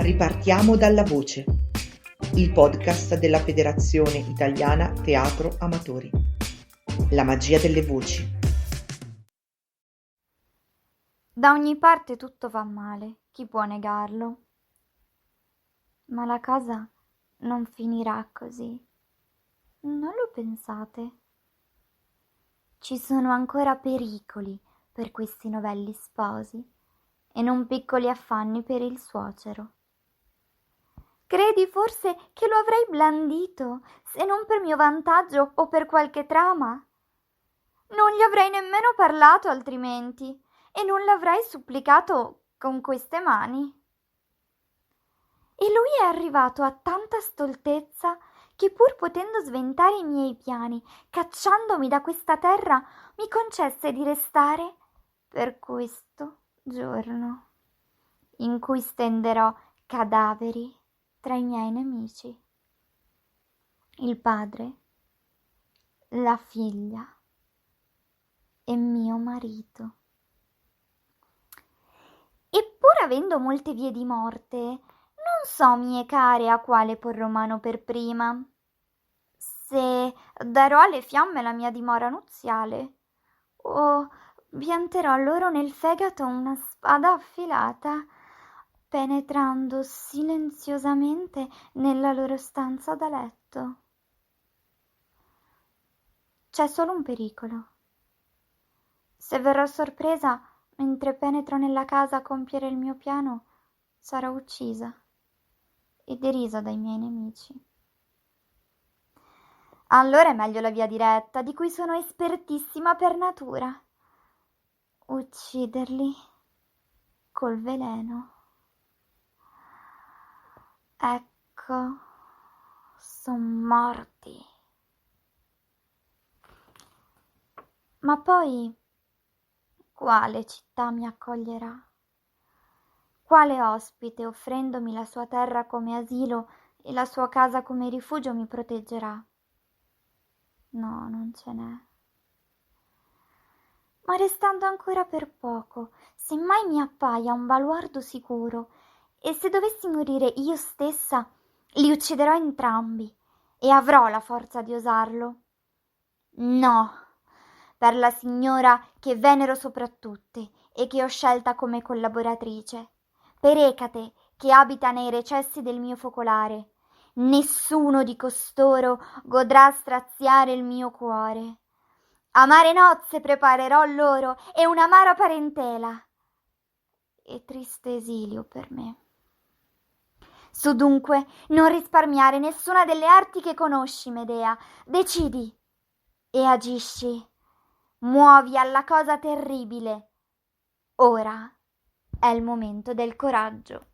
Ripartiamo dalla voce, il podcast della Federazione Italiana Teatro Amatori. La magia delle voci. Da ogni parte tutto va male, chi può negarlo? Ma la cosa non finirà così. Non lo pensate? Ci sono ancora pericoli per questi novelli sposi e non piccoli affanni per il suocero. Credi forse che lo avrei blandito, se non per mio vantaggio o per qualche trama? Non gli avrei nemmeno parlato altrimenti e non l'avrei supplicato con queste mani. E lui è arrivato a tanta stoltezza che pur potendo sventare i miei piani, cacciandomi da questa terra, mi concesse di restare per questo giorno, in cui stenderò cadaveri tra i miei nemici. Il padre, la figlia e mio marito. E pur avendo molte vie di morte, non so, mie care, a quale porrò mano per prima. Se darò alle fiamme la mia dimora nuziale, o pianterò loro nel fegato una spada affilata, penetrando silenziosamente nella loro stanza da letto. C'è solo un pericolo. Se verrò sorpresa mentre penetro nella casa a compiere il mio piano, sarò uccisa e derisa dai miei nemici. Allora è meglio la via diretta, di cui sono espertissima per natura. Ucciderli col veleno. Ecco, son morti. Ma poi, quale città mi accoglierà? Quale ospite, offrendomi la sua terra come asilo e la sua casa come rifugio, mi proteggerà? No, non ce n'è. Ma restando ancora per poco, se mai mi appaia un baluardo sicuro, e se dovessi morire io stessa, li ucciderò entrambi, e avrò la forza di osarlo. No, per la signora che venero sopra tutte e che ho scelta come collaboratrice, per Ecate che abita nei recessi del mio focolare, nessuno di costoro godrà straziare il mio cuore. Amare nozze preparerò loro e un'amara parentela, e triste esilio per me. Su dunque, non risparmiare nessuna delle arti che conosci, Medea. Decidi e agisci. Muovi alla cosa terribile. Ora è il momento del coraggio.